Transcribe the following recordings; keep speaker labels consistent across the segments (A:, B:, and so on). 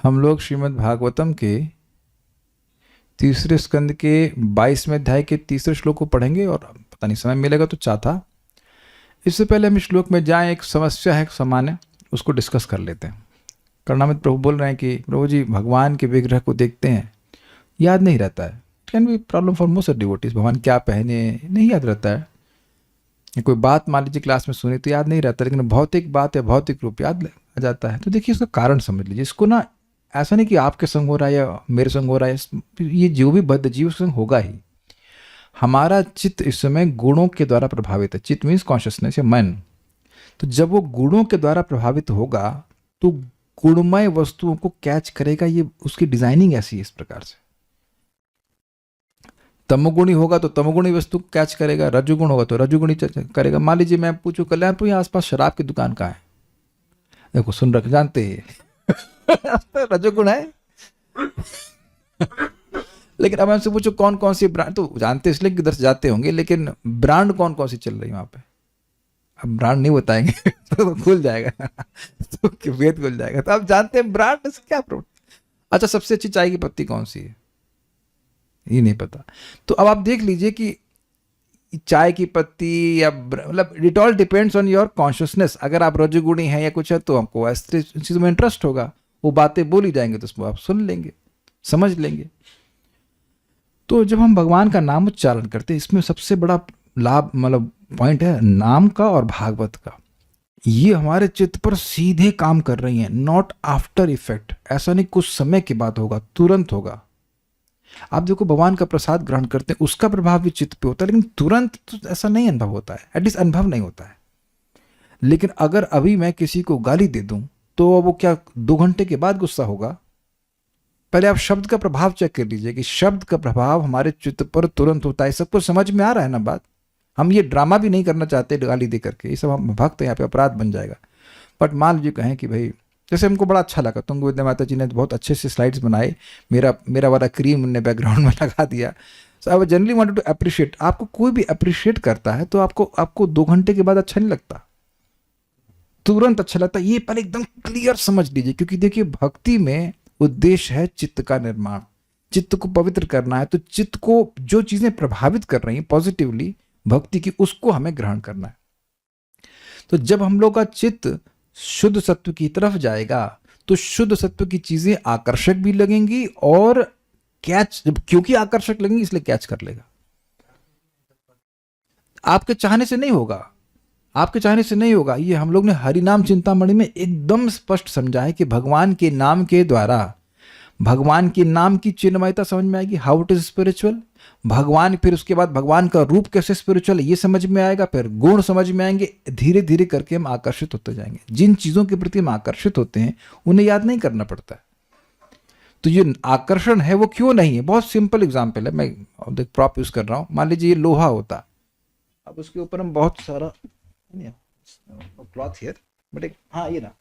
A: हम लोग श्रीमद् भागवतम के तीसरे स्कंद के 22वें अध्याय के तीसरे श्लोक को पढ़ेंगे और पता नहीं समय मिलेगा तो चाहता। इससे पहले हम इस श्लोक में जाएं, एक समस्या है सामान्य, उसको डिस्कस कर लेते हैं। कर्णामृत प्रभु बोल रहे हैं कि प्रभु जी भगवान के विग्रह को देखते हैं, याद नहीं रहता है। Can be problem for most devotees. भगवान क्या पहने नहीं याद रहता है। कोई बात मान लीजिए क्लास में सुनी तो याद नहीं रहता, लेकिन भौतिक बात या भौतिक रूप याद आ जाता है। तो देखिए इसका कारण समझ लीजिए। इसको ना ऐसा नहीं कि आपके संग हो रहा है या मेरे संग हो रहा है, ये जो भी बद्ध जीव संग होगा ही। हमारा चित्त इस समय गुणों के द्वारा प्रभावित है। चित्त मीन्स कॉन्शियसनेस या मन। तो जब वो गुणों के द्वारा प्रभावित होगा तो गुणमय वस्तुओं को कैच करेगा। ये उसकी डिजाइनिंग ऐसी है इस प्रकार से। तमोगुणी होगा तो तमोगुणी वस्तु को कैच करेगा, रजोगुण होगा तो रजोगुणी करेगा। मान लीजिए मैं पूछूं कल्याणपुर यहाँ आसपास शराब की दुकान कहाँ है, देखो सुन रख जानते हैं रजोगुण है लेकिन अब हमसे पूछो कौन कौन सी ब्रांड, तो जानते इसलिए कि दर्श जाते होंगे, लेकिन ब्रांड कौन कौन सी चल रही है वहां पे। अब ब्रांड नहीं बताएंगे तो खुल जाएगा तो वेद खुल जाएगा। तो आप जानते हैं ब्रांड से क्या प्रॉब्लम। अच्छा सबसे अच्छी चाय की पत्ती कौन सी है ये नहीं पता। तो अब आप देख लीजिए कि चाय की पत्ती या मतलब it all depends on your consciousness. अगर आप रजोगुणी हैं या कुछ है तो हमको ऐसी चीज़ों में इंटरेस्ट होगा, वो बातें बोली जाएंगे तो उसको आप सुन लेंगे, समझ लेंगे। तो जब हम भगवान का नाम उच्चारण करते हैं, इसमें सबसे बड़ा लाभ मतलब पॉइंट है नाम का और भागवत का। ये हमारे चित्त पर सीधे काम कर रही हैं, नॉट आफ्टर इफेक्ट। ऐसा नहीं कुछ समय के बाद होगा, तुरंत होगा। आप देखो भगवान का प्रसाद ग्रहण करते हैं, उसका प्रभाव भी चित्त पे होता है, लेकिन तुरंत तो ऐसा नहीं अनुभव होता है, एटलीस्ट अनुभव नहीं होता है। लेकिन अगर अभी मैं किसी को गाली दे दूं तो वो क्या 2 घंटे के बाद गुस्सा होगा। पहले आप शब्द का प्रभाव चेक कर लीजिए कि शब्द का प्रभाव हमारे चित्त पर तुरंत होता है। सबको समझ में आ रहा है ना बात। हम ये ड्रामा भी नहीं करना चाहते गाली दे करके, ये सब हम भक्त यहाँ पे अपराध बन जाएगा। बट मान लीजिए कहें कि भाई जैसे हमको बड़ा अच्छा लगा, तुंग विद्या माता जी ने बहुत अच्छे से स्लाइड्स बनाए, मेरा वाला क्रीम उनने बैकग्राउंड में लगा दिया। So I generally wanted to appreciate. आपको कोई भी अप्रिशिएट करता है तो आपको 2 घंटे के बाद अच्छा नहीं लगता, तुरंत अच्छा लगता है। ये पहले एकदम क्लियर समझ लीजिए, क्योंकि देखिए भक्ति में उद्देश्य है चित्त का निर्माण, चित्त को पवित्र करना है। तो चित्त को जो चीजें प्रभावित कर रही हैं पॉजिटिवली भक्ति की, उसको हमें ग्रहण करना है। तो जब हम लोग का चित्त शुद्ध सत्व की तरफ जाएगा तो शुद्ध सत्व की चीजें आकर्षक भी लगेंगी और कैच, क्योंकि आकर्षक लगेंगी इसलिए कैच कर लेगा। आपके चाहने से नहीं होगा, आपके चाहने से नहीं होगा। ये हम लोग ने हरिनाम चिंतामणि में एकदम स्पष्ट समझा है कि भगवान के नाम के द्वारा भगवान के नाम की चिन्मयता समझ में आएगी, हाउ इट इज स्पिरिचुअल। भगवान, फिर उसके बाद भगवान का रूप कैसे स्पिरिचुअल है ये समझ में आएगा, फिर गुण समझ में आएंगे। धीरे धीरे करके हम आकर्षित होते जाएंगे। जिन चीजों के प्रति हम आकर्षित होते हैं उन्हें याद नहीं करना पड़ता है। तो ये आकर्षण है वो क्यों नहीं है, बहुत सिंपल एग्जाम्पल है। मैं प्रॉप यूज कर रहा हूं। मान लीजिए ये लोहा होता, अब उसके ऊपर हम बहुत सारा क्लॉथ हियर, बट हाँ ये ना,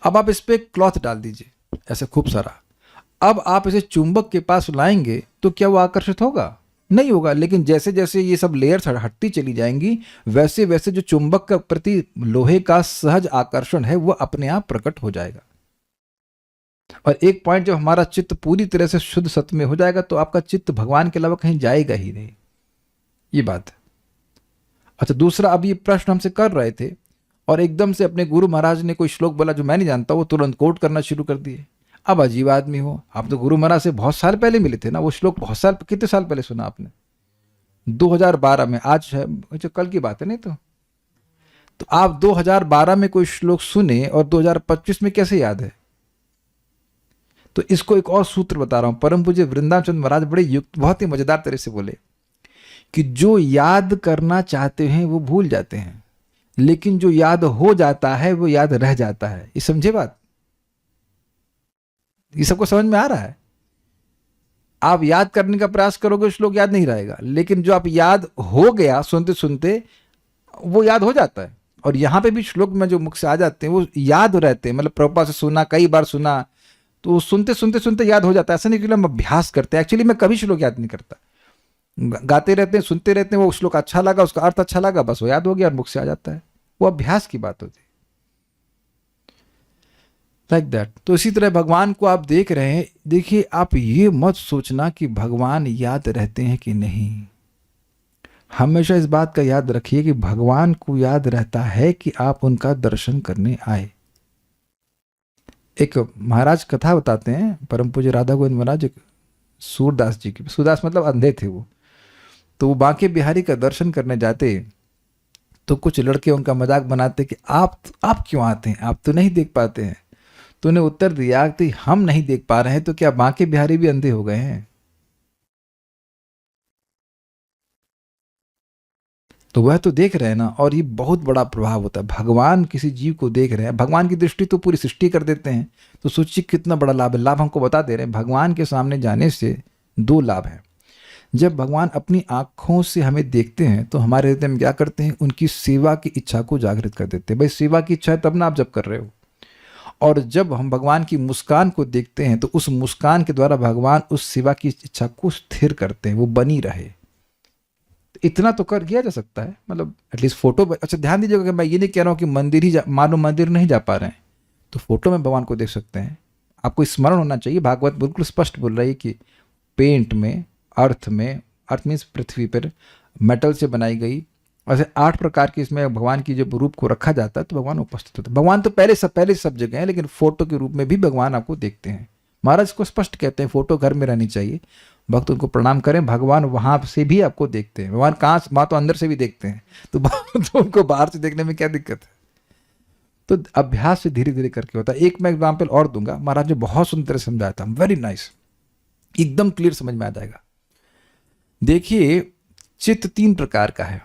A: अब आप इस पे क्लॉथ डाल दीजिए ऐसे खूब सारा। अब आप इसे चुंबक के पास लाएंगे तो क्या वो आकर्षित होगा? नहीं होगा। लेकिन जैसे जैसे ये सब लेयर्स हटती चली जाएंगी वैसे वैसे जो चुंबक का प्रति लोहे का सहज आकर्षण है वो अपने आप प्रकट हो जाएगा। और एक पॉइंट जब हमारा चित्त पूरी तरह से शुद्ध सत्य में हो जाएगा तो आपका चित्त भगवान के अलावा कहीं जाएगा ही नहीं। ये बात है। अच्छा दूसरा, अब ये प्रश्न हमसे कर रहे थे और एकदम से अपने गुरु महाराज ने कोई श्लोक बोला जो मैं नहीं जानता, वो तुरंत कोट करना शुरू कर दिए। अब अजीब आदमी हो आप, तो गुरु महाराज से बहुत साल पहले मिले थे ना, वो श्लोक बहुत साल, कितने साल पहले सुना आपने? 2012 में, आज है जो कल की बात है नहीं। तो आप 2012 में कोई श्लोक सुने और 2025 में कैसे याद है? तो इसको एक और सूत्र बता रहा हूं। परम पूज्य वृंदावन चंद्र महाराज बड़े युक्त, बहुत ही मजेदार तरह से बोले कि जो याद करना चाहते हैं वो भूल जाते हैं, लेकिन जो याद हो जाता है वो याद रह जाता है। ये समझे बात? ये सबको समझ में आ रहा है? आप याद करने का प्रयास करोगे श्लोक याद नहीं रहेगा, लेकिन जो आप याद हो गया सुनते सुनते वो याद हो जाता है। और यहां पे भी श्लोक में जो मुख से आ जाते हैं वो याद रहते हैं। मतलब प्रभुपाद से सुना, कई बार सुना, तो सुनते सुनते सुनते याद हो जाता है। ऐसा नहीं कि हम अभ्यास करते हैं। एक्चुअली मैं कभी श्लोक याद नहीं करता, गाते रहते हैं, सुनते रहते हैं, वो श्लोक अच्छा लगा, उसका अर्थ अच्छा लगा, बस वो याद हो गया और मुख से आ जाता है। वो अभ्यास की बात होती है। Like that. तो इसी तरह भगवान को आप देख रहे हैं, देखिए आप ये मत सोचना कि भगवान याद रहते हैं कि नहीं। हमेशा इस बात का याद रखिए कि भगवान को याद रहता है कि आप उनका दर्शन करने आए। एक महाराज कथा बताते हैं, परम पूज्य राधा गोविंद महाराज, एक सूरदास जी की, सूरदास मतलब अंधे थे वो, तो वो बांके बिहारी का दर्शन करने जाते, तो कुछ लड़के उनका मजाक बनाते कि आप क्यों आते हैं, आप तो नहीं देख पाते हैं। तो उन्हें उत्तर दिया कि हम नहीं देख पा रहे हैं तो क्या बांके बिहारी भी अंधे हो गए हैं। तो वह तो देख रहे हैं ना, और ये बहुत बड़ा प्रभाव होता है। भगवान किसी जीव को देख रहे हैं, भगवान की दृष्टि तो पूरी सृष्टि कर देते हैं, तो सोचिए कितना बड़ा लाभ है। लाभ हमको बता दे रहे हैं, भगवान के सामने जाने से दो लाभ हैं। जब भगवान अपनी आंखों से हमें देखते हैं तो हमारे हृदय में क्या करते हैं, उनकी सेवा की इच्छा को जागृत कर देते हैं। भाई सेवा की इच्छा है तब ना आप जब कर रहे हो। और जब हम भगवान की मुस्कान को देखते हैं तो उस मुस्कान के द्वारा भगवान उस सेवा की इच्छा को स्थिर करते हैं, वो बनी रहे। इतना तो कर किया जा सकता है, मतलब एटलीस्ट फोटो। अच्छा ध्यान दीजिएगा कि मैं ये नहीं कह रहा हूँ कि मंदिर ही मानो मंदिर नहीं जा पा रहे हैं तो फोटो में भगवान को देख सकते हैं। आपको स्मरण होना चाहिए, भागवत बिल्कुल स्पष्ट बोल रही है कि पेंट में, अर्थ में, अर्थ मीन्स पृथ्वी पर मेटल से बनाई गई, ऐसे 8 प्रकार के इसमें भगवान की जब रूप को रखा जाता है तो भगवान उपस्थित होते हैं। भगवान तो पहले सब जगह है, लेकिन फोटो के रूप में भी भगवान आपको देखते हैं। महाराज को स्पष्ट कहते हैं फोटो घर में रहनी चाहिए, भक्त उनको प्रणाम करें, भगवान वहां से भी आपको देखते हैं। भगवान कहाँ, वहां तो अंदर से भी देखते हैं, तो उनको बाहर से देखने में क्या दिक्कत है। तो अभ्यास से धीरे धीरे करके होता है। एक मैं एग्जाम्पल और दूंगा, महाराज ने बहुत सुंदर समझाया था, वेरी नाइस, एकदम क्लियर समझ में आ जाएगा। देखिए चित्त 3 प्रकार का है,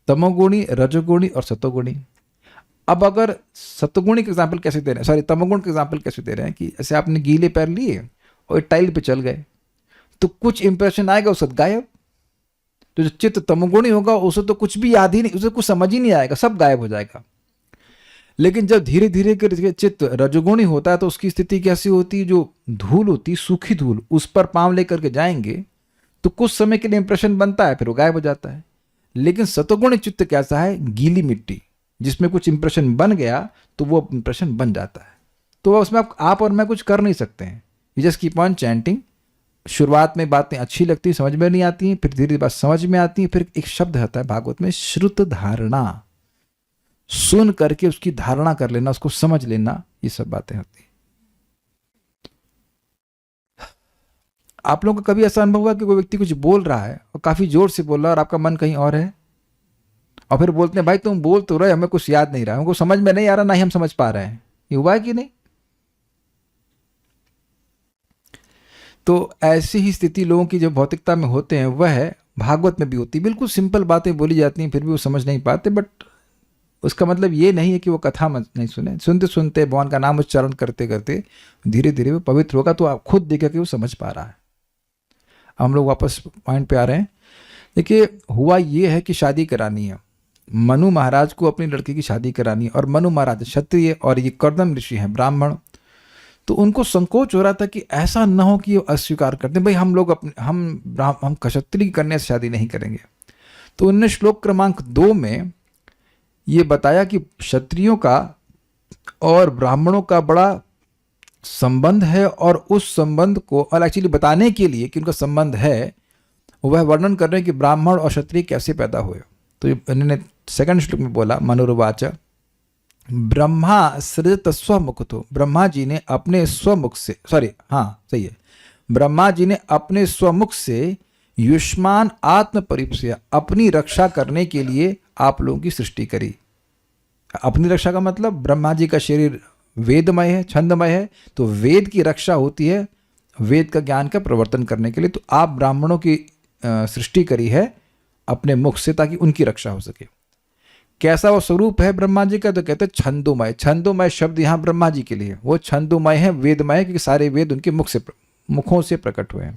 A: तमोगुणी, रजोगुणी और सतोगुणी। अब अगर सतोगुणी का एग्जाम्पल कैसे दे रहे हैं, सॉरी तमोगुण का एग्जाम्पल कैसे दे रहे हैं कि ऐसे आपने गीले पैर लिए और टाइल पे चल गए तो कुछ इंप्रेशन आएगा, उस गायब। तो जो चित्त तमोगुणी होगा उसे तो कुछ भी याद ही नहीं, उसे कुछ समझ ही नहीं आएगा, सब गायब हो जाएगा। लेकिन जब धीरे धीरे करके चित्त रजोगुणी होता है तो उसकी स्थिति कैसी होती है, जो धूल होती, सूखी धूल, उस पर पांव लेकर के जाएंगे तो कुछ समय के लिए इंप्रेशन बनता है, फिर वो गायब हो जाता है। लेकिन सतोगुणी चित्त कैसा है, गीली मिट्टी, जिसमें कुछ इंप्रेशन बन गया तो वो इंप्रेशन बन जाता है। तो उसमें आप और मैं कुछ कर नहीं सकते हैं, you just keep on chanting. शुरुआत में बातें अच्छी लगती, समझ में नहीं आती हैं, फिर धीरे धीरे बात समझ में आती है। फिर एक शब्द आता है भागवत में, श्रुत धारणा, सुन करके उसकी धारणा कर लेना, उसको समझ लेना, ये सब बातें होती हैं। आप लोगों का कभी ऐसा अनुभव हुआ कि कोई व्यक्ति कुछ बोल रहा है और काफी जोर से बोल रहा है और आपका मन कहीं और है, और फिर बोलते हैं भाई तुम बोल तो रहे, हमें कुछ याद नहीं रहा, हमको समझ में नहीं आ रहा, ना ही हम समझ पा रहे हैं। ये हुआ है कि नहीं? तो ऐसी ही स्थिति लोगों की जो भौतिकता में होते हैं वह भागवत में भी होती है। बिल्कुल सिंपल बातें बोली जाती हैं फिर भी वो समझ नहीं पाते, बट उसका मतलब ये नहीं है कि वो कथा नहीं सुने, सुनते सुनते भगवान का नाम उच्चारण करते करते धीरे धीरे वो पवित्र होगा, तो आप खुद देखा कि वो समझ पा रहा है। हम लोग वापस पॉइंट पे आ रहे हैं। देखिए हुआ ये है कि शादी करानी है, मनु महाराज को अपनी लड़की की शादी करानी है, और मनु महाराज क्षत्रिय और ये कर्दम ऋषि हैं ब्राह्मण। तो उनको संकोच हो रहा था कि ऐसा न हो कि वो अस्वीकार करते, भाई हम लोग अपने हम क्षत्रिय कन्या से शादी नहीं करेंगे। तो उन्होंने श्लोक क्रमांक 2 में ये बताया कि क्षत्रियों का और ब्राह्मणों का बड़ा संबंध है, और उस संबंध को, और एक्चुअली बताने के लिए कि उनका संबंध है, वह वर्णन कर रहे हैं कि ब्राह्मण और क्षत्रिय कैसे पैदा हुए। तो इन्होंने 2nd श्लोक में बोला, मनुर्वाच ब्रह्मा सृजत स्वमुखतो, ब्रह्मा जी ने अपने स्वमुख से, सही है, ब्रह्मा जी ने अपने स्वमुख से युष्मान आत्म परिप्सया, अपनी रक्षा करने के लिए आप लोगों की सृष्टि करी। अपनी रक्षा का मतलब ब्रह्मा जी का शरीर वेदमय है, छंदमय है, तो वेद की रक्षा होती है वेद का ज्ञान का प्रवर्तन करने के लिए। तो आप ब्राह्मणों की सृष्टि करी है अपने मुख से ताकि उनकी रक्षा हो सके। कैसा वो स्वरूप है ब्रह्मा जी का, तो कहते हैं छंदोमय। छंदोमय शब्द यहाँ ब्रह्मा जी के लिए, वो छंदोमय है, वेदमय है, क्योंकि सारे वेद उनके मुखों से प्रकट हुए हैं।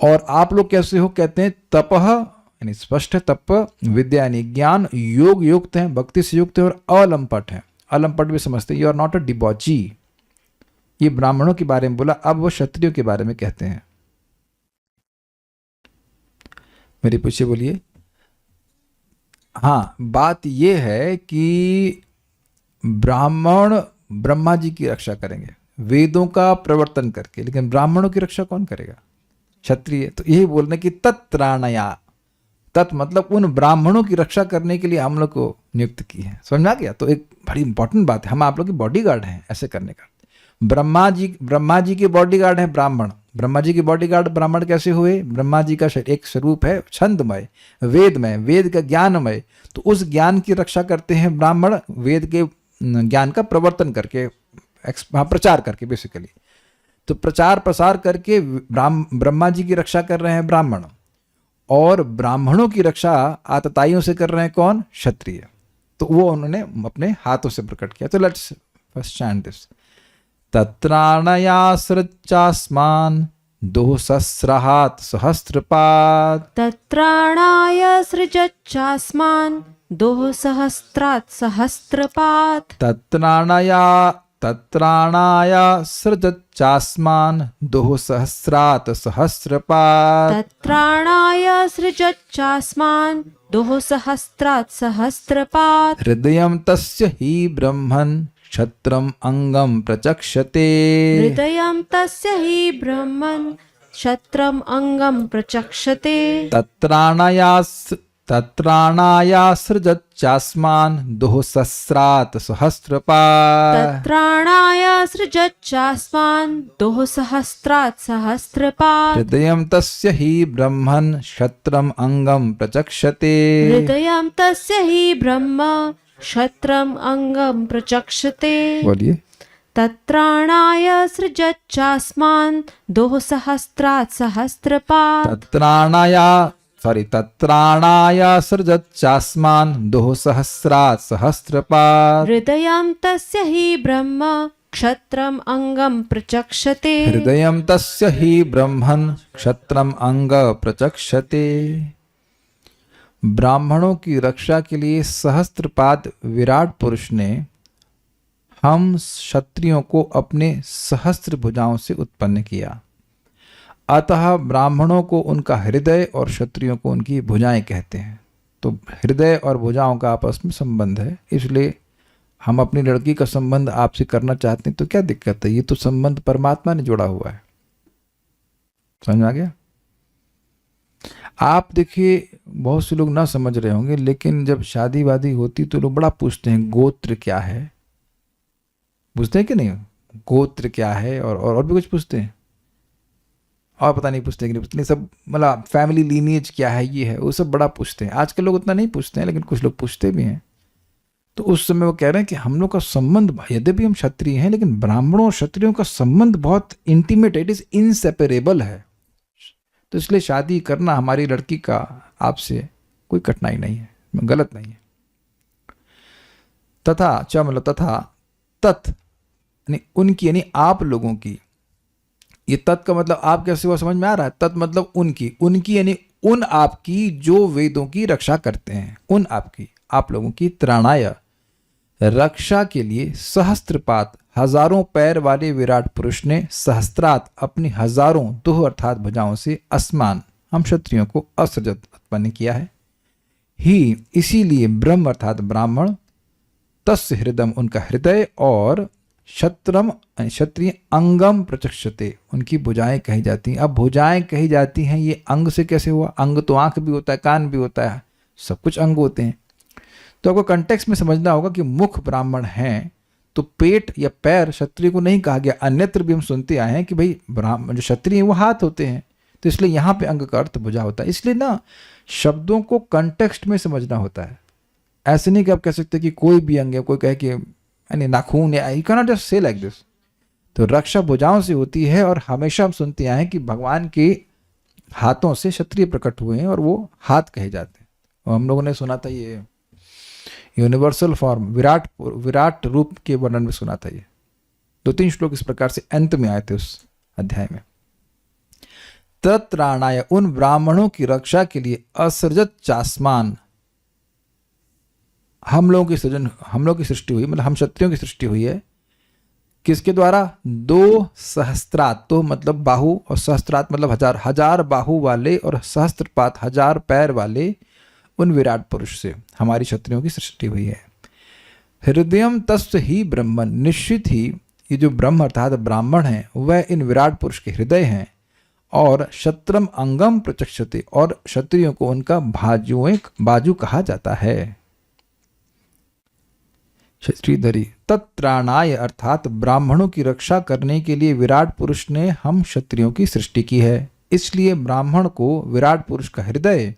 A: और आप लोग कैसे हो, कहते हैं तपह, यानी स्पष्ट है तप, विद्या यानी ज्ञान, योग युक्त है, भक्ति से युक्त है, और अलंपट है। अलंपट भी समझते हैं, यू आर नॉट अ डिबॉची। ये ब्राह्मणों के बारे में बोला। अब वो क्षत्रियों के बारे में कहते हैं। मेरे पीछे बोलिए। हाँ, बात यह है कि ब्राह्मण ब्रह्मा जी की रक्षा करेंगे वेदों का प्रवर्तन करके, लेकिन ब्राह्मणों की रक्षा कौन करेगा? क्षत्रिय। तो यही बोलने की तत्राणया, तत् मतलब उन ब्राह्मणों की रक्षा करने के लिए हम लोग को नियुक्त की है। समझ में आ गया? तो एक बड़ी इंपॉर्टेंट बात है, हम आप लोग की बॉडीगार्ड हैं ऐसे करने का। ब्रह्मा जी के बॉडीगार्ड हैं ब्राह्मण। ब्रह्मा जी के बॉडीगार्ड ब्राह्मण कैसे हुए? ब्रह्मा जी का एक स्वरूप है छंदमय, वेदमय, वेद का ज्ञानमय। तो उस ज्ञान की रक्षा करते हैं ब्राह्मण, वेद के ज्ञान का प्रवर्तन करके, प्रचार करके बेसिकली। तो प्रचार प्रसार करके ब्रह्मा जी की रक्षा कर रहे हैं ब्राह्मण, और ब्राह्मणों की रक्षा आतताइयों से कर रहे हैं कौन? क्षत्रिय। तो वो उन्होंने अपने हाथों से प्रकट किया। तो लेट्स फर्स्ट चैंट दिस। तत्राणया सृजास्मान् दोहसस्रहात् सहस्रपात्।
B: तत्राणाय सृजच्चास्मान् दोहसहस्रात् सहस्रपात्।
A: तत्राणाय सृजच्चास्मान् दोहसहस्रात् सहस्रपात्।
B: तत्राणाय सृजच्चास्मान् दोहसहस्रात् सहस्रपात्।
A: हृदयं तस्य हि ब्रह्मन् क्षत्रम् अंगं प्रचक्षते।
B: हृदयं तस्य हि ब्रह्मन् क्षत्रम् अंगं प्रचक्षते।
A: तत्राणाया सृजच्चास्मान् दोहसहस्रात् सहस्रपात्।
B: तत्राणाय सृजच्चास्मान् दोहसहस्रात् सहस्रपात्।
A: हृदयं तस्य हि ब्रह्मन् क्षत्रम् अंगं प्रचक्षते।
B: हृदयं तस्य हि ब्रह्म क्षत्रम् अंगं प्रचक्षते।
A: बोलिए।
B: तत्राणाय सृजच्चास्मान् दोहसहस्रात् सहस्रपात्।
A: तत्राणाय सृजच्चास्मान् दोहसहस्रात् सहस्रपात्।
B: हृदयं तस्य हि ब्रह्म क्षत्रम् अंगं प्रचक्षते।
A: हृदयं तस्य हि ब्रह्मन् क्षत्रम् अंग प्रचक्षते। ब्राह्मणों की रक्षा के लिए सहस्त्रपाद विराट पुरुष ने हम क्षत्रियों को अपने सहस्त्र भुजाओं से उत्पन्न किया। अतः ब्राह्मणों को उनका हृदय और क्षत्रियों को उनकी भुजाएं कहते हैं। तो हृदय और भुजाओं का आपस में संबंध है, इसलिए हम अपनी लड़की का संबंध आपसे करना चाहते हैं तो क्या दिक्कत है? ये तो संबंध परमात्मा ने जोड़ा हुआ है। समझ में आ गया? आप देखिए, बहुत से लोग ना समझ रहे होंगे, लेकिन जब शादी वादी होती तो लोग बड़ा पूछते हैं गोत्र क्या है। पूछते हैं कि नहीं? गोत्र क्या है, और भी कुछ पूछते हैं, और पता नहीं पूछते कि नहीं पूछते, नहीं सब मतलब फैमिली लीनिएज क्या है, ये है वो सब बड़ा पूछते हैं। आजकल लोग उतना नहीं पूछते हैं, लेकिन कुछ लोग पूछते भी हैं। तो उस समय वो कह रहे हैं कि हम लोग का संबंध, यद्यपि हम क्षत्रिय हैं, लेकिन ब्राह्मणों और क्षत्रियों का संबंध बहुत इंटीमेट, इट इज इनसेपरेबल है। तो इसलिए शादी करना हमारी लड़की का आपसे कोई कठिनाई नहीं है, गलत नहीं है। तथा तत् यानी उनकी, यानी आप लोगों की। ये तत् का मतलब आप कैसे हुआ समझ में आ रहा है? तत् मतलब उनकी यानी उन आपकी जो वेदों की रक्षा करते हैं, उन आपकी, आप लोगों की। त्राणाय रक्षा के लिए सहस्त्रपात हजारों पैर वाले विराट पुरुष ने सहस्त्रात अपनी हजारों दोह अर्थात भुजाओं से अस्मान हम क्षत्रियों को असृजत उत्पन्न किया है। ही इसीलिए ब्रह्म अर्थात ब्राह्मण, तस्य हृदय उनका हृदय, और क्षत्रम क्षत्रिय अंगम प्रचक्षते उनकी भुजाएं कही जाती हैं। अब भुजाएं कही जाती हैं, ये अंग से कैसे हुआ? अंग तो आंख भी होता है, कान भी होता है, सब कुछ अंग होते हैं। तो आपको कंटेक्स्ट में समझना होगा कि मुख ब्राह्मण हैं तो पेट या पैर क्षत्रिय को नहीं कहा गया। अन्यत्र भी हम सुनते आए हैं कि भाई ब्राह्मण जो क्षत्रिय हैं वो हाथ होते हैं, तो इसलिए यहाँ पे अंग का अर्थ भुजा होता है। इसलिए ना शब्दों को कंटेक्स्ट में समझना होता है। ऐसे नहीं कि आप कह सकते कि कोई भी अंग है, कोई कहे कि यानी नाखून, या you can not just say like this. तो रक्षा भुजाओं से होती है, और हमेशा हम सुनते आए हैं कि भगवान के हाथों से क्षत्रिय प्रकट हुए हैं और वो हाथ कहे जाते हैं। और हम लोगों ने सुना था ये यूनिवर्सल फॉर्म, विराट रूप के वर्णन में सुना था। ये 2-3 श्लोक इस प्रकार से अंत में आए थे उस अध्याय में। तत्राणाय उन ब्राह्मणों की रक्षा के लिए असृजत चास्मान हम लोगों की सृष्टि हुई, मतलब हम क्षत्रियों की सृष्टि हुई है। किसके द्वारा? 2 सहस्त्रात, तो मतलब बाहु, और सहस्त्रात मतलब हजार बाहु वाले, और सहस्त्रपात 1000 पैर वाले उन विराट पुरुष से हमारी क्षत्रियों की सृष्टि हुई है। हृदयम तस्य ही ब्रह्मन, निश्चित ही ये जो ब्रह्म अर्थात ब्राह्मण है वह इन विराट पुरुष के हृदय हैं। और शत्रम अंगम प्रचक्षते, और क्षत्रियों को उनका बाजू कहा जाता है। श्रीधरी तत्त्राणाय, अर्थात ब्राह्मणों की रक्षा करने के लिए विराट पुरुष ने हम क्षत्रियों की सृष्टि की है। इसलिए ब्राह्मण को विराट पुरुष का हृदय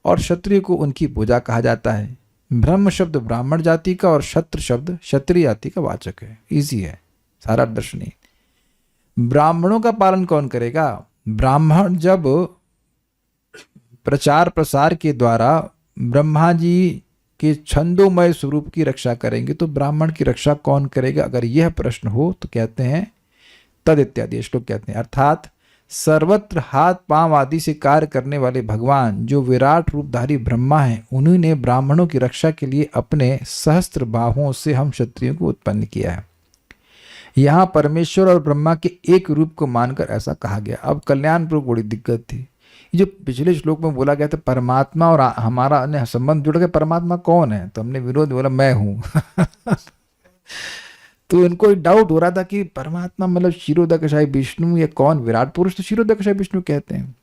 A: और क्षत्रिय को उनकी भुजा कहा जाता है। ब्रह्म शब्द ब्राह्मण जाति का और क्षत्र शब्द क्षत्रिय जाति का वाचक है। इजी है, सारा दर्शनीय। ब्राह्मणों का पालन कौन करेगा? ब्राह्मण जब प्रचार प्रसार के द्वारा ब्रह्मा जी के छंदोमय स्वरूप की रक्षा करेंगे तो ब्राह्मण की रक्षा कौन करेगा? अगर यह प्रश्न हो तो कहते हैं तद इत्यादि श्लोक कहते हैं, अर्थात सर्वत्र हाथ पांव आदि से कार्य करने वाले भगवान जो विराट रूपधारी ब्रह्मा हैं, उन्हीं ने ब्राह्मणों की रक्षा के लिए अपने सहस्त्र बाहुओं से हम क्षत्रियों को उत्पन्न किया है। यहाँ परमेश्वर और ब्रह्मा के एक रूप को मानकर ऐसा कहा गया। अब कल्याणपुर को बड़ी दिक्कत थी। ये जो पिछले श्लोक में बोला गया था परमात्मा और हमारा अन्य संबंध जुड़ गया, परमात्मा कौन है? तो हमने विरोध बोला मैं हूं। तो इनको डाउट हो रहा था कि परमात्मा मतलब क्षीरोदकशायी विष्णु या कौन? विराट पुरुष तो क्षीरोदकशायी विष्णु कहते हैं।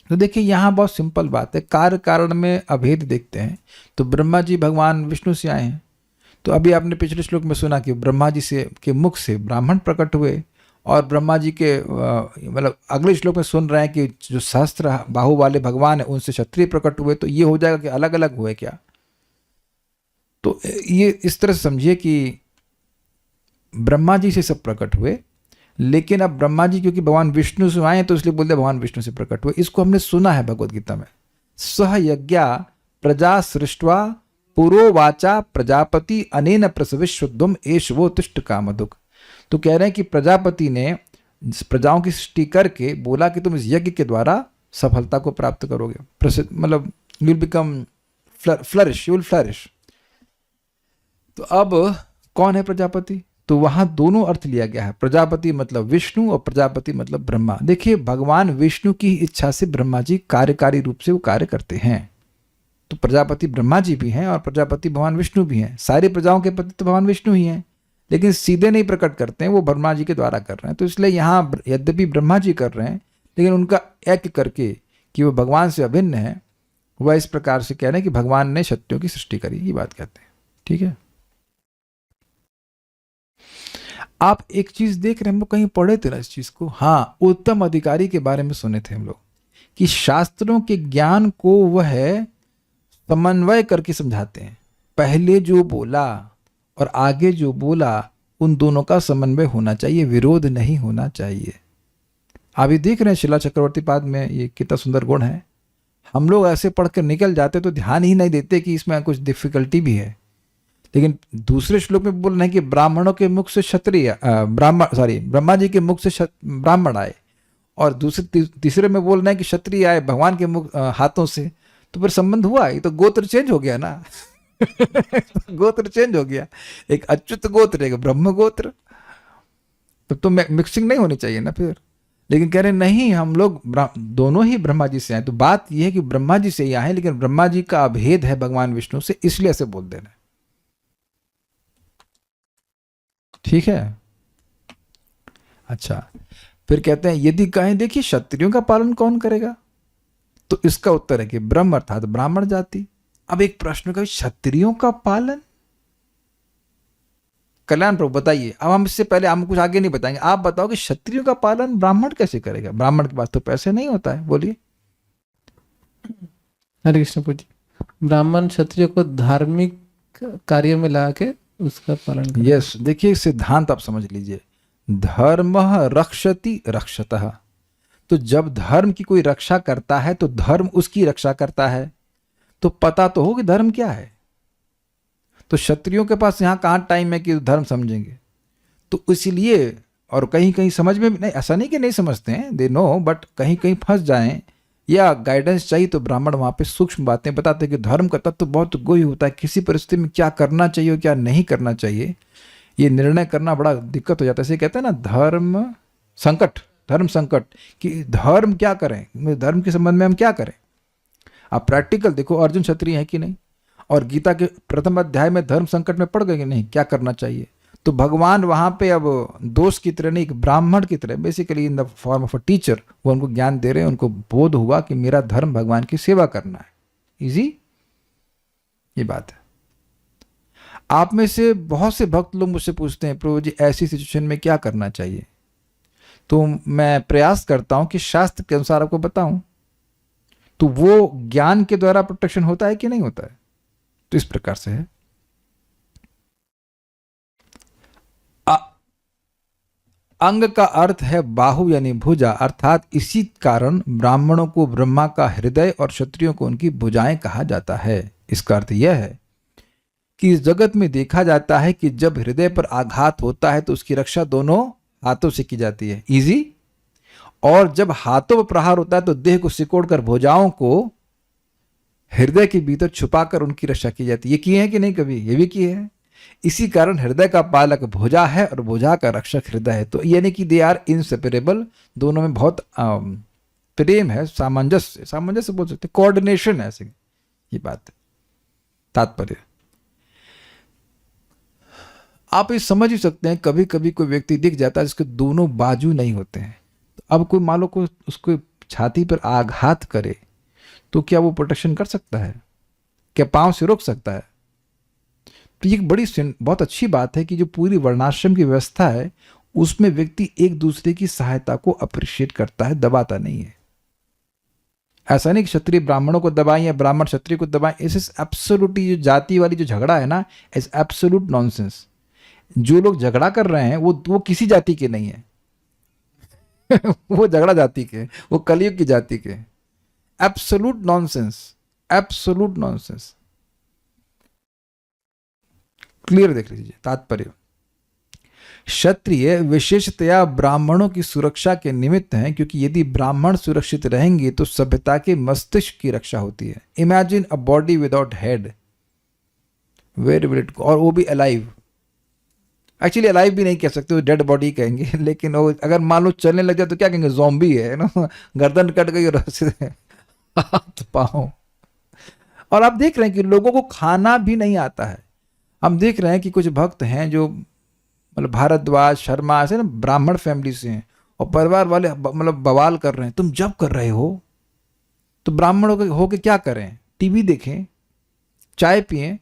A: तो देखिए यहाँ बहुत सिंपल बात है, कार्य कारण में अभेद देखते हैं। तो ब्रह्मा जी भगवान विष्णु से आए हैं। तो अभी आपने पिछले श्लोक में सुना कि ब्रह्मा जी से के मुख से ब्राह्मण प्रकट हुए, और ब्रह्मा जी के मतलब अगले श्लोक में सुन रहे हैं कि जो सहस्त्र बाहु वाले भगवान है उनसे क्षत्रिय प्रकट हुए। तो ये हो जाएगा कि अलग अलग हुए क्या? तो ये इस तरह से समझिए कि ब्रह्मा जी से सब प्रकट हुए, लेकिन अब ब्रह्मा जी क्योंकि भगवान विष्णु से आए तो इसलिए बोलते भगवान विष्णु से प्रकट हुए। इसको हमने सुना है भगवद गीता में, सह यज्ञा प्रजा सृष्ट्वा पुरो वाचा प्रजापति अनेन प्रसविश्वद्वम एषवो तिष्ठ कामधुक। तो कह रहे हैं कि प्रजापति ने प्रजाओं की सृष्टि करके बोला कि तुम इस यज्ञ के द्वारा सफलता को प्राप्त करोगे, प्रसिद्ध मतलब you will become flourish, you will flourish. तो अब कौन है प्रजापति? तो वहां दोनों अर्थ लिया गया है, प्रजापति मतलब विष्णु और प्रजापति मतलब ब्रह्मा। देखिए भगवान विष्णु की इच्छा से ब्रह्मा जी कार्यकारी रूप से वो कार्य करते हैं। तो प्रजापति ब्रह्मा जी भी हैं और प्रजापति भगवान विष्णु भी हैं। सारी प्रजाओं के पति तो भगवान विष्णु ही हैं, लेकिन सीधे नहीं प्रकट करते हैं, वो ब्रह्मा जी के द्वारा कर रहे हैं। तो इसलिए यहाँ यद्यपि ब्रह्मा जी कर रहे हैं, लेकिन उनका एक करके कि वो भगवान से अभिन्न है, वह इस प्रकार से कह रहे हैं कि भगवान ने क्षत्रियों की सृष्टि करी, ये बात कहते हैं। ठीक है, आप एक चीज देख रहे हैं, हम लोग कहीं पढ़े थे ना इस चीज को। हाँ, उत्तम अधिकारी के बारे में सुने थे हम लोग कि शास्त्रों के ज्ञान को वह समन्वय करके समझाते हैं। पहले जो बोला और आगे जो बोला उन दोनों का समन्वय होना चाहिए, विरोध नहीं होना चाहिए। अभी देख रहे हैं शिला चक्रवर्ती पाद में ये कितना सुंदर गुण है। हम लोग ऐसे पढ़कर निकल जाते तो ध्यान ही नहीं देते कि इसमें कुछ डिफिकल्टी भी है। लेकिन दूसरे श्लोक में बोल रहे हैं कि ब्राह्मणों के मुख से क्षत्रिय ब्रह्मा जी के मुख से ब्राह्मण आए, और तीसरे में बोल रहे हैं कि क्षत्रिय आए भगवान के मुख हाथों से। तो फिर संबंध हुआ, ये तो गोत्र चेंज हो गया ना। गोत्र चेंज हो गया, एक अच्युत गोत्र एक ब्रह्म गोत्र, तब तो मिक्सिंग नहीं होनी चाहिए ना फिर। लेकिन कह रहे नहीं, हम लोग दोनों ही ब्रह्मा जी से आए। तो बात यह है कि ब्रह्मा जी से ही आए, लेकिन ब्रह्मा जी का अभेद है भगवान विष्णु से, इसलिए ऐसे बोल देना। ठीक है, अच्छा फिर कहते हैं यदि कहें देखिए क्षत्रियों का पालन कौन करेगा, तो इसका उत्तर है कि ब्रह्म अर्थात ब्राह्मण जाति। अब एक प्रश्न का, क्षत्रियों का पालन? कल्याण प्रभु बताइए। अब हम इससे पहले हम कुछ आगे नहीं बताएंगे, आप बताओ कि क्षत्रियों का पालन ब्राह्मण कैसे करेगा? ब्राह्मण के पास तो पैसे नहीं होता है। बोलिए।
C: हरे कृष्ण पूजी। ब्राह्मण क्षत्रिय को धार्मिक कार्य में ला के उसका पालन करेगा।
A: यस, देखिए सिद्धांत आप समझ लीजिए, धर्म रक्षति रक्षतः। तो जब धर्म की कोई रक्षा करता है तो धर्म उसकी रक्षा करता है। तो पता तो हो कि धर्म क्या है। तो क्षत्रियों के पास यहाँ कहाँ टाइम है कि धर्म समझेंगे। तो इसलिए, और कहीं कहीं समझ में नहीं, ऐसा नहीं कि नहीं समझते हैं, दे नो, बट कहीं कहीं फंस जाएं या गाइडेंस चाहिए तो ब्राह्मण वहाँ पे सूक्ष्म बातें बताते हैं कि धर्म का तत्व बहुत गोई होता है, किसी परिस्थिति में क्या करना चाहिए और क्या नहीं करना चाहिए, ये निर्णय करना बड़ा दिक्कत हो जाता है। इसे कहते हैं ना धर्म संकट, धर्म संकट, कि धर्म क्या करें, धर्म के संबंध में हम क्या करें। आप प्रैक्टिकल देखो, अर्जुन क्षत्रिय है कि नहीं? और गीता के प्रथम अध्याय में धर्म संकट में पड़ गए कि नहीं, क्या करना चाहिए। तो भगवान वहां पे अब दोस्त की तरह नहीं, एक ब्राह्मण की तरह, basically in the form of a teacher, वो उनको ज्ञान दे रहे हैं। उनको बोध हुआ कि मेरा धर्म भगवान की सेवा करना है। इजी ये बात है। आप में से बहुत से भक्त लोग मुझसे पूछते हैं, प्रभु जी ऐसी सिचुएशन में क्या करना चाहिए। तो मैं प्रयास करता हूं कि शास्त्र के अनुसार आपको बताऊं। तो वो ज्ञान के द्वारा प्रोटेक्शन होता है कि नहीं होता है। तो इस प्रकार से है। अंग का अर्थ है बाहु यानी भुजा, अर्थात इसी कारण ब्राह्मणों को ब्रह्मा का हृदय और क्षत्रियों को उनकी भुजाएं कहा जाता है। इसका अर्थ यह है कि इस जगत में देखा जाता है कि जब हृदय पर आघात होता है तो उसकी रक्षा दोनों हाथों से की जाती है, इजी। और जब हाथों पर प्रहार होता है तो देह को सिकोड़कर भुजाओं को हृदय के भीतर छुपाकर उनकी रक्षा की जाती है। ये किए हैं कि नहीं कभी, ये भी किए हैं। इसी कारण हृदय का पालक भुजा है और भुजा का रक्षक हृदय है। तो यानी कि दे आर इनसेपरेबल, दोनों में बहुत प्रेम है, सामंजस्य बोल सकते, कोऑर्डिनेशन है, ऐसे ये बात है। तात्पर्य आप ये समझ ही सकते हैं। कभी कभी कोई व्यक्ति दिख जाता है जिसके दोनों बाजू नहीं होते हैं। तो अब कोई मान लो कोई उसको छाती पर आघात करे तो क्या वो प्रोटेक्शन कर सकता है, क्या पांव से रोक सकता है। तो ये बहुत अच्छी बात है कि जो पूरी वर्णाश्रम की व्यवस्था है उसमें व्यक्ति एक दूसरे की सहायता को अप्रिशिएट करता है, दबाता नहीं है। ऐसा नहीं कि क्षत्रिय ब्राह्मणों को दबाएं या ब्राह्मण क्षत्रिय को दबाएं। इस एब्सोल्युटली जो जाति वाली जो झगड़ा है ना, इज एब्सोल्यूट नॉनसेंस। जो लोग झगड़ा कर रहे हैं वो किसी जाति के नहीं है वो झगड़ा जाति के, वो कलयुग की जाति के। Absolute nonsense, absolute nonsense. Clear देख लीजिए तात्पर्य। क्षत्रिय विशेषतया ब्राह्मणों की सुरक्षा के निमित्त हैं, क्योंकि यदि ब्राह्मण सुरक्षित रहेंगे तो सभ्यता के मस्तिष्क की रक्षा होती है। Imagine a body without head, where will it go, और वो भी अलाइव। एक्चुअली अलाइव भी नहीं कह सकते, डेड बॉडी कहेंगे। लेकिन वो अगर मान लो चलने लग जाए तो क्या कहेंगे, ज़ॉम्बी है ना, गर्दन कट गई और हाथ पाँव। और आप देख रहे हैं कि लोगों को खाना भी नहीं आता है। हम देख रहे हैं कि कुछ भक्त हैं जो मतलब भारद्वाज शर्मा ऐसे ना ब्राह्मण फैमिली से हैं, और परिवार वाले मतलब बवाल कर रहे हैं, तुम जब कर रहे हो तो ब्राह्मणों हो के क्या करें, टीवी देखें, चाय पिएं।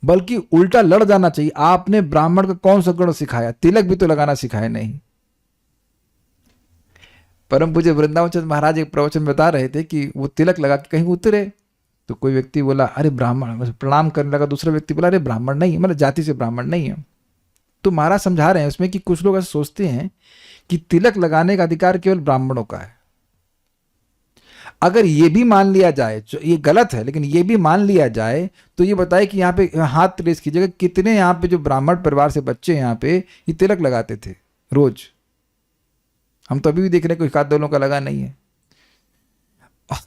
A: बल्कि उल्टा लड़ जाना चाहिए। आपने ब्राह्मण का कौन सा गुण सिखाया, तिलक भी तो लगाना सिखाया नहीं। परम पूज्य वृंदावन चंद्र महाराज एक प्रवचन बता रहे थे कि वो तिलक लगा के कहीं उतरे तो कोई व्यक्ति बोला अरे ब्राह्मण, प्रणाम करने लगा। दूसरा व्यक्ति बोला अरे ब्राह्मण नहीं, मतलब जाति से ब्राह्मण नहीं है। तो महाराज समझा रहे हैं उसमें कि कुछ लोग ऐसे सोचते हैं कि तिलक लगाने का अधिकार केवल ब्राह्मणों का है। अगर ये भी मान लिया जाए, ये गलत है, लेकिन ये भी मान लिया जाए तो ये बताए कि यहाँ पे हाथ रेस कीजिएगा, कितने यहाँ पे जो ब्राह्मण परिवार से बच्चे यहाँ पे ये तिलक लगाते थे रोज। हम तो अभी भी देख रहे हैं कोई एकाध दोनों का लगा नहीं है।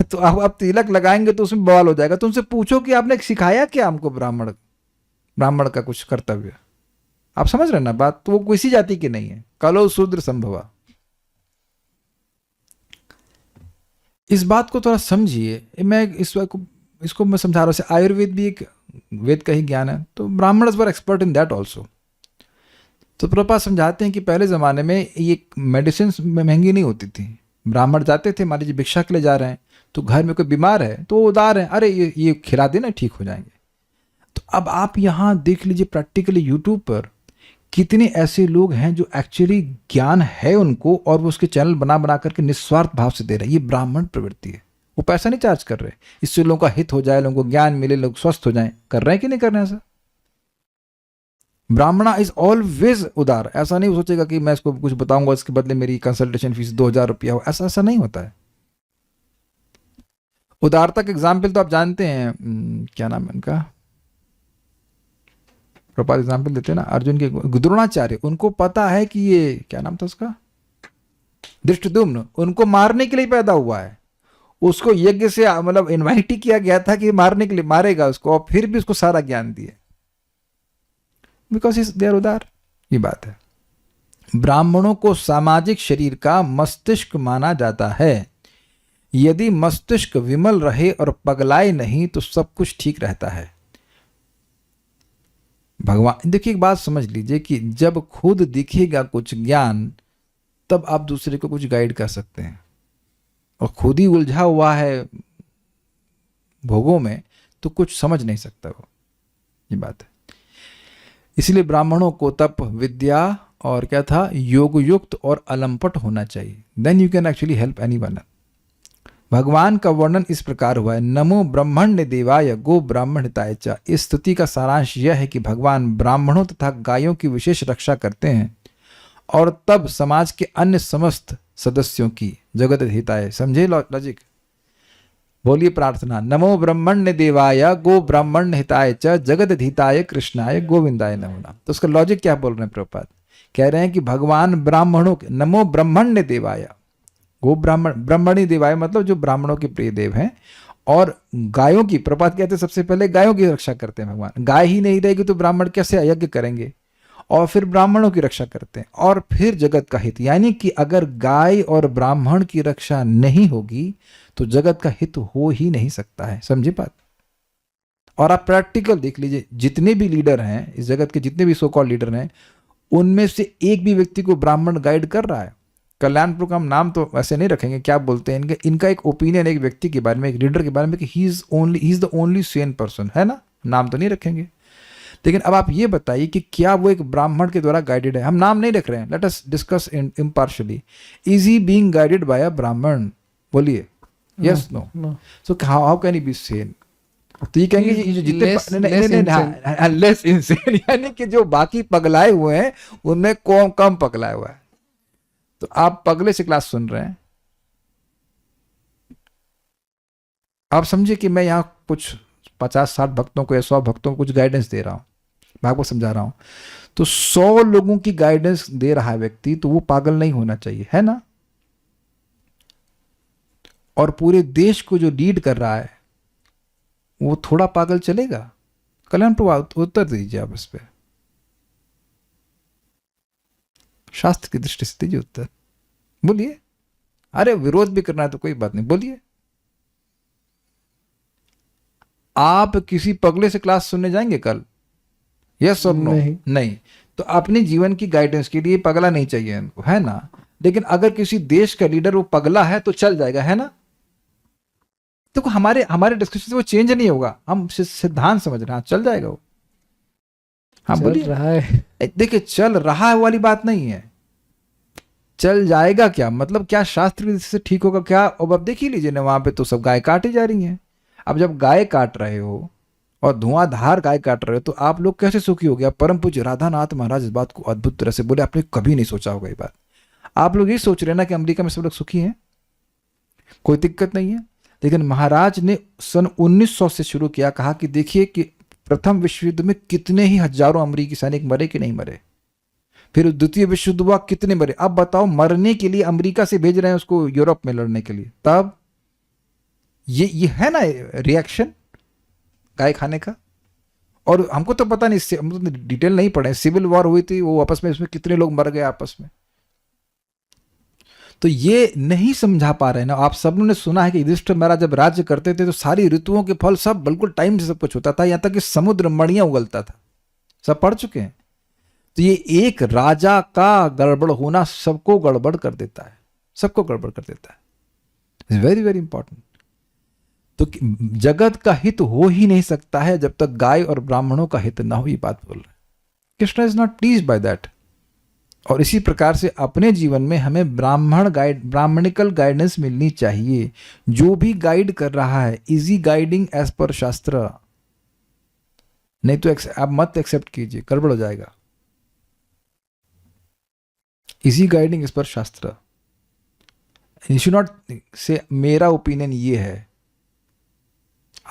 A: तो अब आप तिलक लगाएंगे तो उसमें बवाल हो जाएगा। तुमसे पूछो कि आपने सिखाया क्या हमको ब्राह्मण का कुछ कर्तव्य। आप समझ रहे ना बात। तो वो किसी जाति की नहीं है, कलो शूद्र संभवा। इस बात को थोड़ा समझिए। मैं इसको मैं समझा रहा हूँ। आयुर्वेद भी एक वेद का ही ज्ञान है, तो Brahmins were expert in that also. तो प्रभुपाद समझाते हैं कि पहले ज़माने में ये मेडिसिन महंगी नहीं होती थी। ब्राह्मण जाते थे, मान लीजिए भिक्षा के लिए जा रहे हैं, तो घर में कोई बीमार है तो वो उदार है, अरे ये खिला देना ठीक हो जाएंगे। तो अब आप यहाँ देख लीजिए प्रैक्टिकली यूट्यूब पर कितने ऐसे लोग हैं जो एक्चुअली ज्ञान है उनको, और वो उसके चैनल बना बना करके निस्वार्थ भाव से दे रहे हैं। ये ब्राह्मण प्रवृत्ति है। वो पैसा नहीं चार्ज कर रहे, इससे लोगों का हित हो जाए, लोगों को ज्ञान मिले, लोग स्वस्थ हो जाएं। कर रहे हैं कि नहीं कर रहे हैं ऐसा? ब्राह्मणा इज ऑलवेज उदार। ऐसा नहीं सोचेगा कि मैं इसको कुछ बताऊंगा इसके बदले मेरी कंसल्टेशन फीस 2000 रुपया हो, ऐसा नहीं होता है। उदारता का एग्जाम्पल तो आप जानते हैं, क्या नाम है उनका, प्रभुपाद एग्जाम्पल देते हैं ना, अर्जुन के द्रोणाचार्य। उनको पता है कि ये क्या नाम था उसका, धृष्टद्युम्न, उनको मारने के लिए पैदा हुआ है। उसको यज्ञ से मतलब इन्वाइट ही किया गया था कि मारने के लिए, मारेगा उसको, और फिर भी उसको सारा ज्ञान दिए, बिकॉज इज देयर उदार। ये बात है। ब्राह्मणों को सामाजिक शरीर का मस्तिष्क माना जाता है। यदि मस्तिष्क विमल रहे और पगलाए नहीं तो सब कुछ ठीक रहता है। भगवान, देखिए एक बात समझ लीजिए कि जब खुद दिखेगा कुछ ज्ञान तब आप दूसरे को कुछ गाइड कर सकते हैं, और खुद ही उलझा हुआ है भोगों में तो कुछ समझ नहीं सकता वो, ये बात है। इसलिए ब्राह्मणों को तप, विद्या और क्या था, योग युक्त और अलंपट होना चाहिए, then you can actually help anyone. भगवान का वर्णन इस प्रकार हुआ है, नमो ब्रह्मण्य देवाय गो ब्राह्मण हिताय च। इस स्तुति का सारांश यह है कि भगवान ब्राह्मणों तथा गायों की विशेष रक्षा करते हैं और तब समाज के अन्य समस्त सदस्यों की जगत हिताय। समझे लॉजिक? बोलिए प्रार्थना, नमो ब्रह्मण्य देवाय गो ब्राह्मण हिताय च जगत हिताय कृष्णाय गोविंदाय नमो नमः। तो उसका लॉजिक क्या बोल रहे हैं प्रभुपाद? कह रहे हैं कि भगवान ब्राह्मणों के, नमो ब्रह्मण्य देवाय गो ब्राह्मण, ब्रह्मणी देवाय मतलब जो ब्राह्मणों के प्रिय देव हैं, और गायों की, प्रपात कहते हैं सबसे पहले गायों की रक्षा करते हैं भगवान। गाय ही नहीं रहेगी तो ब्राह्मण कैसे यज्ञ करेंगे, और फिर ब्राह्मणों की रक्षा करते हैं, और फिर जगत का हित। यानी कि अगर गाय और ब्राह्मण की रक्षा नहीं होगी तो जगत का हित हो ही नहीं सकता है। समझे बात? और आप प्रैक्टिकल देख लीजिए, जितने भी लीडर हैं इस जगत के, जितने भी सो कॉल्ड लीडर हैं, उनमें से एक भी व्यक्ति को ब्राह्मण गाइड कर रहा है? कल्याणपुर का हम नाम तो वैसे नहीं रखेंगे, क्या बोलते हैं इनका एक ओपिनियन एक व्यक्ति के बारे में, एक लीडर के बारे में कि he is the only Sen person, है ना, नाम तो नहीं रखेंगे। लेकिन अब आप ये बताइए कि क्या वो एक ब्राह्मण के द्वारा गाइडेड है? हम नाम नहीं रख रहे हैं, let us discuss impartially. Is he being guided by a Brahmin? बोलिए yes, no. So how can he be sane? तो ये कहेंगे ये जो जितने लेस इंसेन, यानी कि जो बाकी पगलाए हुए हैं उनमें कम पगलाए हुआ है। तो आप पगले से क्लास सुन रहे हैं, आप समझिए कि मैं यहां कुछ 50-60 भक्तों को या 100 भक्तों को कुछ गाइडेंस दे रहा हूं, भागवत समझा रहा हूं, तो 100 लोगों की गाइडेंस दे रहा है व्यक्ति, तो वो पागल नहीं होना चाहिए, है ना? और पूरे देश को जो लीड कर रहा है वो थोड़ा पागल चलेगा? कल्याण प्रभु उत्तर दीजिए आप इस पे, शास्त्र की दृष्टि से दीजिए उत्तर, बोलिए। अरे विरोध भी करना है तो कोई बात नहीं, बोलिए। आप किसी पगले से क्लास सुनने जाएंगे कल? यस और नो? नहीं। तो अपने जीवन की गाइडेंस के लिए पगला नहीं चाहिए इनको, है ना? लेकिन अगर किसी देश का लीडर वो पगला है तो चल जाएगा, है ना? तो हमारे डिस्कशन से वो चेंज नहीं होगा, हम सिद्धांत समझ रहे हैं, चल जाएगा वो। हाँ बोलिए।
C: रहा है,
A: देखिए चल रहा है वाली बात नहीं है, चल जाएगा क्या मतलब, क्या शास्त्र से ठीक होगा क्या? अब आप देख ही लीजिए ना, वहां पे तो सब गाय काटी जा रही हैं। अब जब गाय काट रहे हो और धुआंधार गाय काट रहे हो तो आप लोग कैसे सुखी हो गया? परम पूज्य राधानाथ महाराज इस बात को अद्भुत तरह से बोले, आपने कभी नहीं सोचा होगा ये बात। आप लोग ये सोच रहे हैं ना कि अमेरिका में सब लोग सुखी हैं, कोई दिक्कत नहीं है, लेकिन महाराज ने सन 1900 से शुरू किया, कहा कि देखिए कि प्रथम विश्व युद्ध में कितने ही हजारों अमेरिकी सैनिक मरे कि नहीं मरे, फिर द्वितीय विश्व युद्ध हुआ कितने मरे। अब बताओ, मरने के लिए अमेरिका से भेज रहे हैं उसको यूरोप में लड़ने के लिए, तब ये है ना रिएक्शन गाय खाने का। और हमको तो पता नहीं, हम तो डिटेल नहीं पढ़े, सिविल वॉर हुई थी वो आपस में, उसमें कितने लोग मर गए आपस में। तो ये नहीं समझा पा रहे ना आप। सब ने सुना है कि युधिष्ठिर महाराज जब राज्य करते थे तो सारी ऋतुओं के फल सब बिल्कुल टाइम से सब कुछ होता था, यहां तक कि समुद्र मणियां उगलता था, सब पढ़ चुके हैं। तो ये एक राजा का गड़बड़ होना सबको गड़बड़ कर देता है, सबको गड़बड़ कर देता है। It's very very important. तो जगत का हित हो ही नहीं सकता है जब तक गाय और ब्राह्मणों का हित ना हो, ये बात बोल रहे हैं। Krishna is not pleased by that. और इसी प्रकार से अपने जीवन में हमें ब्राह्मणिकल गाइडेंस मिलनी चाहिए। जो भी गाइड कर रहा है, इजी गाइडिंग एज पर शास्त्र, नहीं तो आप मत एक्सेप्ट कीजिए, गड़बड़ हो जाएगा। इजी गाइडिंग एज पर शास्त्र, यू शुड नॉट से मेरा ओपिनियन ये है,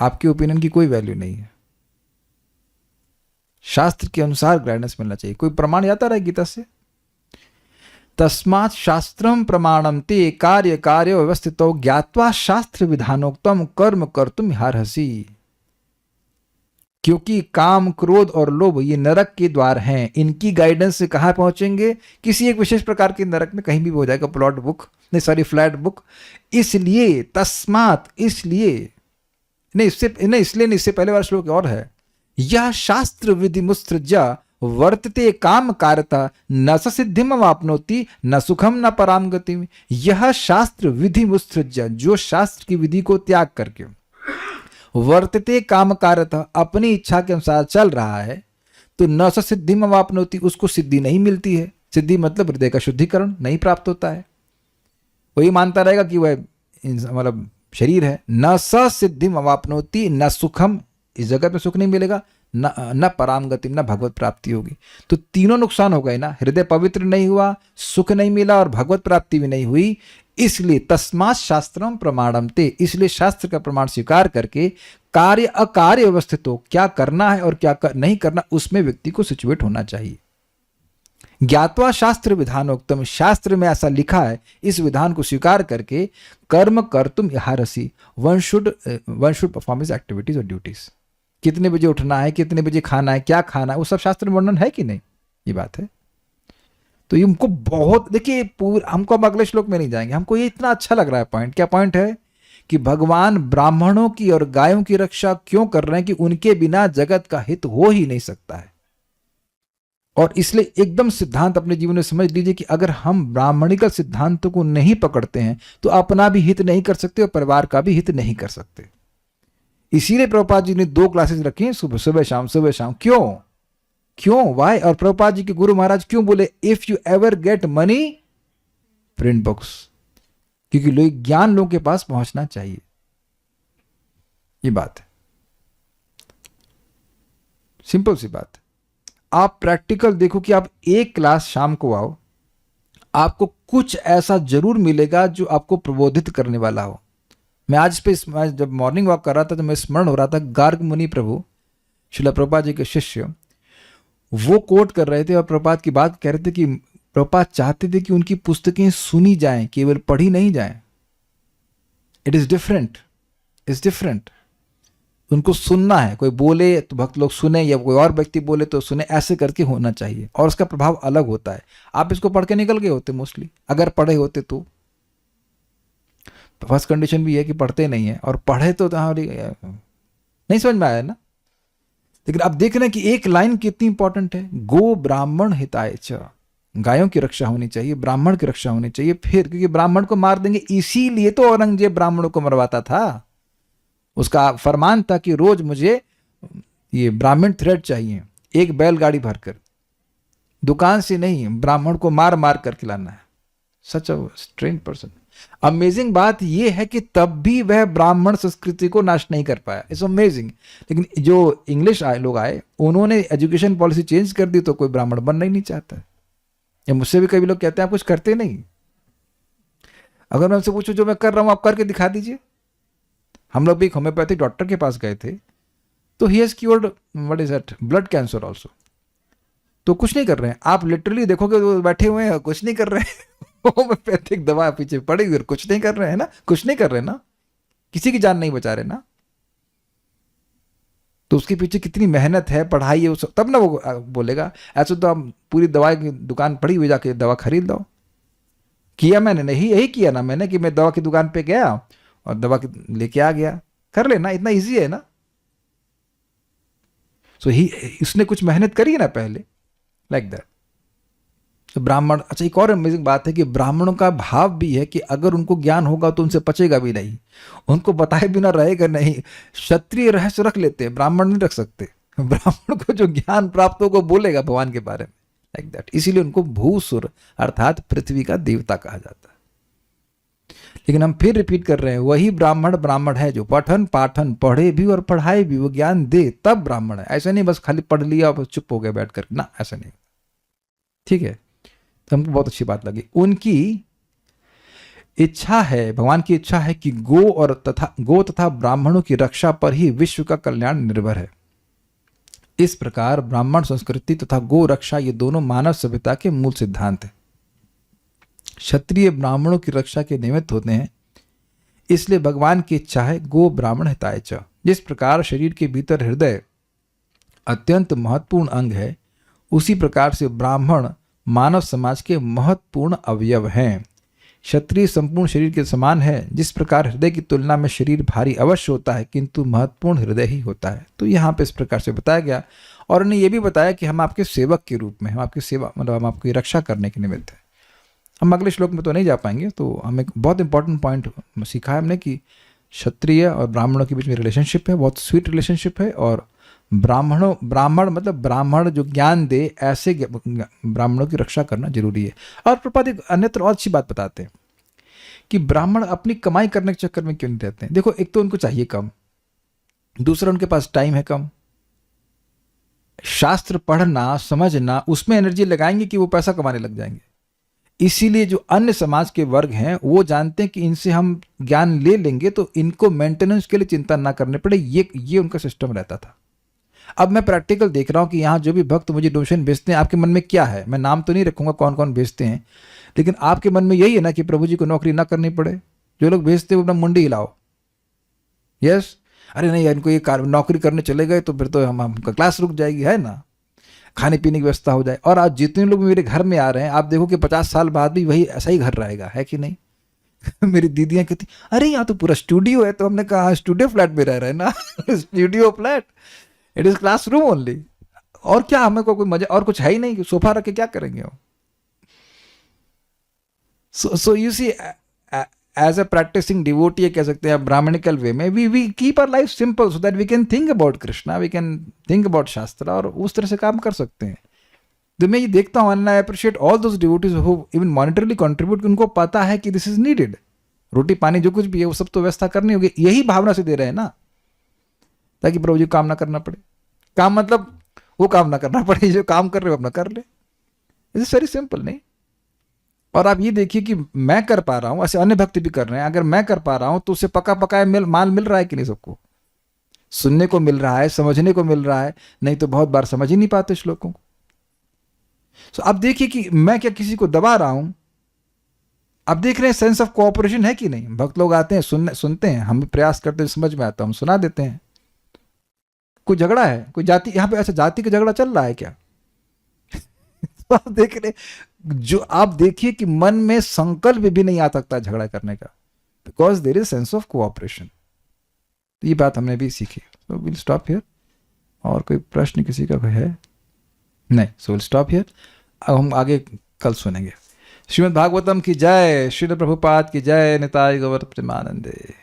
A: आपके ओपिनियन की कोई वैल्यू नहीं है। शास्त्र के अनुसार गाइडेंस मिलना चाहिए। कोई प्रमाण आता रहे गीता से? तस्मात् शास्त्रम प्रमाणम ते कार्य कार्य व्यवस्थितो ज्ञात्वा शास्त्र विधानोक्तम कर्म कर्तुम हार्हसि। क्योंकि काम, क्रोध और लोभ ये नरक के द्वार हैं। इनकी गाइडेंस से कहाँ पहुंचेंगे? किसी एक विशेष प्रकार के नरक में, कहीं भी हो जाएगा प्लॉट बुक, नहीं सॉरी फ्लैट बुक। इसलिए तस्मात, इसलिए नहीं, इससे पहले वाला श्लोक और है, यह शास्त्र विधि मुत्सृज्य वर्तते काम कारता न स सिद्धिम वापनोति न सुखम न पराम गति। यह शास्त्र विधि मुत्सृज्य, जो शास्त्र की विधि को त्याग करके वर्तते काम कारता, अपनी इच्छा के अनुसार चल रहा है, तो न स सिद्धिम वापनोति, उसको सिद्धि नहीं मिलती है। सिद्धि मतलब हृदय का शुद्धिकरण नहीं प्राप्त होता है। वही मानता रहेगा कि वह मतलब शरीर है। न स सिद्धिम अवापनोति न सुखम, इस जगत में सुख नहीं मिलेगा, न पराम गति, न भगवत प्राप्ति होगी। तो तीनों नुकसान हो गए ना, हृदय पवित्र नहीं हुआ, सुख नहीं मिला और भगवत प्राप्ति भी नहीं हुई। इसलिए तस्मात् शास्त्रम प्रमाणम ते, इसलिए शास्त्र का प्रमाण स्वीकार करके कार्य अकार्य अवस्थित हो, क्या करना है और क्या नहीं करना, उसमें व्यक्ति को सिचुएट होना चाहिए। ज्ञात्वा शास्त्र विधानोक्तम, शास्त्र में ऐसा लिखा है, इस विधान को स्वीकार करके कर्म कर्तुम इहारसी, one should perform his activities और ड्यूटीज। कितने बजे उठना है, कितने बजे खाना है, क्या खाना है, वो सब शास्त्र में वर्णन है कि नहीं, ये बात है। तो ये हमको बहुत, देखिए हमको अब अगले श्लोक में नहीं जाएंगे, हमको ये इतना अच्छा लग रहा है पॉइंट। क्या पॉइंट है कि भगवान ब्राह्मणों की और गायों की रक्षा क्यों कर रहे हैं कि उनके बिना जगत का हित हो ही नहीं सकता है। और इसलिए एकदम सिद्धांत अपने जीवन में समझ लीजिए कि अगर हम ब्राह्मणिकल सिद्धांतों को नहीं पकड़ते हैं तो अपना भी हित नहीं कर सकते और परिवार का भी हित नहीं कर सकते। इसीलिए प्रभुपाद जी ने 2 क्लासेस रखी हैं, सुबह सुबह शाम, सुबह शाम। क्यों वाई? और प्रभुपाद जी के गुरु महाराज क्यों बोले if you ever get money print books? क्योंकि ज्ञान लोगों के पास पहुंचना चाहिए, ये बात है, सिंपल सी बात है। आप प्रैक्टिकल देखो कि आप एक क्लास शाम को आओ, आपको कुछ ऐसा जरूर मिलेगा जो आपको प्रबोधित करने वाला हो। मैं आज पे जब मॉर्निंग वॉक कर रहा था तो मैं स्मरण हो रहा था, गार्ग मुनि प्रभु श्रील प्रभुपाद जी के शिष्य वो कोट कर रहे थे और प्रभुपाद की बात कह रहे थे कि प्रभुपाद चाहते थे कि उनकी पुस्तकें सुनी जाएं, केवल पढ़ी नहीं जाएं। It is different. उनको सुनना है, कोई बोले तो भक्त लोग सुने या कोई और व्यक्ति बोले तो सुने, ऐसे करके होना चाहिए और उसका प्रभाव अलग होता है। आप इसको पढ़ के निकल गए होते मोस्टली, अगर पढ़े होते तो। फर्स्ट कंडीशन भी है कि पढ़ते नहीं है, और पढ़े तो नहीं समझ में आया ना। लेकिन आप देख रहे हैं कि एक लाइन कितनी इंपॉर्टेंट है, गो ब्राह्मण हिताय च, गायों की रक्षा होनी चाहिए, ब्राह्मण की रक्षा होनी चाहिए। फिर क्योंकि ब्राह्मण को मार देंगे, इसीलिए तो औरंगजेब ब्राह्मणों को मरवाता था। उसका फरमान था कि रोज मुझे ये ब्राह्मण थ्रेड चाहिए, एक बैलगाड़ी भरकर, दुकान से नहीं, ब्राह्मण को मार मार कर खिलाना है। सच अ स्ट्रेंज पर्सन। अमेजिंग बात यह है कि तब भी वह ब्राह्मण संस्कृति को नाश नहीं कर पाया। It's amazing. लेकिन जो इंग्लिश लोग आए, उन्होंने एजुकेशन पॉलिसी चेंज कर दी, तो कोई ब्राह्मण बनना ही नहीं चाहता। या मुझसे भी कई लोग कहते हैं आप कुछ करते नहीं। अगर मैं उनसे पूछूं जो मैं कर रहा हूं आप करके दिखा दीजिए। हम लोग भी एक होम्योपैथिक डॉक्टर के पास गए थे, तो he has cured what is that blood cancer also. तो कुछ नहीं कर रहे हैं, आप लिटरली देखोगे वो बैठे हुए हैं, कुछ नहीं कर रहे हैं। होम्योपैथिक दवा पीछे पड़ी हुई, कुछ नहीं कर रहे हैं ना, कुछ नहीं कर रहे ना, किसी की जान नहीं बचा रहे ना। तो उसके पीछे कितनी मेहनत है, पढ़ाई है, तब ना वो बोलेगा। ऐसे तो आप पूरी दवा की दुकान पड़ी हुई, जाके दवा खरीद लो। किया मैंने नहीं, यही किया ना मैंने कि मैं दवा की दुकान पे गया और दवा लेके आ गया। कर लेना, इतना इजी है ना। सो इसने कुछ मेहनत करी है ना पहले, लाइक दैट। तो ब्राह्मण, अच्छा एक और अमेजिंग बात है कि ब्राह्मणों का भाव भी है कि अगर उनको ज्ञान होगा तो उनसे पचेगा भी नहीं, उनको बताए बिना रहेगा नहीं। क्षत्रिय रहस्य रख लेते हैं, ब्राह्मण नहीं रख सकते। ब्राह्मण को जो ज्ञान प्राप्त होगा बोलेगा भगवान के बारे में, लाइक दैट। इसीलिए उनको भूसुर अर्थात पृथ्वी का देवता कहा जाता है। लेकिन हम फिर रिपीट कर रहे हैं, वही ब्राह्मण है जो पठन पाठन पढ़े भी और पढ़ाए भी, वो ज्ञान दे, तब ब्राह्मण है। ऐसा नहीं बस खाली पढ़ लिया और चुप हो गया बैठ कर, ना, ऐसा नहीं। ठीक है, तो हमको बहुत अच्छी बात लगी। उनकी इच्छा है, भगवान की इच्छा है कि गो तथा ब्राह्मणों की रक्षा पर ही विश्व का कल्याण निर्भर है। इस प्रकार ब्राह्मण संस्कृति तथा गो रक्षा ये दोनों मानव सभ्यता के मूल सिद्धांत हैं। क्षत्रिय ब्राह्मणों की रक्षा के निमित्त होते हैं, इसलिए भगवान की इच्छा है गो ब्राह्मण हिताय च। जिस प्रकार शरीर के भीतर हृदय अत्यंत महत्वपूर्ण अंग है, उसी प्रकार से ब्राह्मण मानव समाज के महत्वपूर्ण अवयव हैं। क्षत्रिय संपूर्ण शरीर के समान है। जिस प्रकार हृदय की तुलना में शरीर भारी अवश्य होता है, किंतु महत्वपूर्ण हृदय ही होता है। तो यहाँ पे इस प्रकार से बताया गया, और उन्हें यह भी बताया कि हम आपके सेवक के रूप में, हम आपकी सेवा मतलब हम आपकी रक्षा करने के निमित्त हैं। हम अगले श्लोक में तो नहीं जा पाएंगे, तो हम एक बहुत इंपॉर्टेंट पॉइंट सीखा है हमने कि क्षत्रिय और ब्राह्मणों के बीच में रिलेशनशिप है, बहुत स्वीट रिलेशनशिप है। और ब्राह्मण मतलब ब्राह्मण जो ज्ञान दे, ऐसे ब्राह्मणों की रक्षा करना जरूरी है। और प्रपात एक अन्यत्र और अच्छी बात बताते हैं कि ब्राह्मण अपनी कमाई करने के चक्कर में क्यों नहीं रहते हैं। देखो, एक तो उनको चाहिए कम, दूसरा उनके पास टाइम है कम। शास्त्र पढ़ना समझना उसमें एनर्जी लगाएंगे कि वो पैसा कमाने लग जाएंगे। इसीलिए जो अन्य समाज के वर्ग हैं वो जानते हैं कि इनसे हम ज्ञान ले लेंगे तो इनको मेंटेनेंस के लिए चिंता ना करने पड़े, ये उनका सिस्टम रहता था। अब मैं प्रैक्टिकल देख रहा हूँ कि यहाँ जो भी भक्त मुझे डोनेशन भेजते हैं, आपके मन में क्या है? मैं नाम तो नहीं रखूंगा कौन कौन भेजते हैं, लेकिन आपके मन में यही है ना कि प्रभु जी को नौकरी ना करनी पड़े। जो लोग भेजते हैं वो अपना मुंडी हिलाओ, यस। अरे नहीं, इनको ये नौकरी करने चले गए तो फिर तो हमका क्लास रुक जाएगी, है ना, खाने पीने की व्यवस्था हो जाए। और आज जितने लोग मेरे घर में आ रहे हैं, आप देखो कि 50 साल बाद भी वही ऐसा ही घर रहेगा, है कि नहीं? मेरी दीदियाँ कहती, अरे यहाँ तो पूरा स्टूडियो है। तो हमने कहा स्टूडियो फ्लैट में रह रहे हैं ना studio flat, it is classroom only. और क्या, हमें कोई मजा और कुछ है ही नहीं, सोफा रख के क्या करेंगे हम? So you see, as a practicing devotee कह सकते हैं ब्राह्मणिकल वे में, we keep our life simple so that we can think about Krishna, we can think about shastra, और उस तरह से काम कर सकते हैं। तो मैं ये देखता हूँ, and I appreciate all those devotees who even मॉनिटरली contribute, उनको पता है कि दिस इज नीडेड। रोटी पानी जो कुछ भी है वो सब तो व्यवस्था करनी होगी, यही भावना से दे रहे हैं ना, ताकि प्रभु जी काम ना करना पड़े। काम मतलब वो काम ना करना पड़े, जो काम कर रहे हो अपना कर ले। इट्स वेरी सिंपल, नहीं? और आप ये देखिए कि मैं कर पा रहा हूं, ऐसे अन्य भक्त भी कर रहे हैं। अगर मैं कर पा रहा हूं तो उसे पका पकाया माल मिल रहा है कि नहीं? सबको सुनने को मिल रहा है, समझने को मिल रहा है, नहीं तो बहुत बार समझ ही नहीं पाते श्लोकों को। तो आप देखिए कि मैं क्या किसी को दबा रहा हूं? आप देख रहे हैं सेंस ऑफ कोऑपरेशन है कि नहीं? भक्त लोग आते हैं, सुनते हैं, हम भी प्रयास करते हैं, समझ में आता है, हम सुना देते हैं। कोई झगड़ा है, कोई जाति, यहाँ पे ऐसा जाति का झगड़ा चल रहा है क्या? तो आप देख रहे, जो आप देखिए कि मन में संकल्प भी नहीं आ सकता झगड़ा करने का, because there is sense of cooperation. तो ये बात हमने भी सीखी। So will stop here. और कोई प्रश्न किसी का है? नहीं, सो विल स्टॉप हियर। अब हम आगे कल सुनेंगे। श्रीमद् भागवतम की जय, श्रील प्रभुपाद की जय, निताय गौर प्रेमानंदे।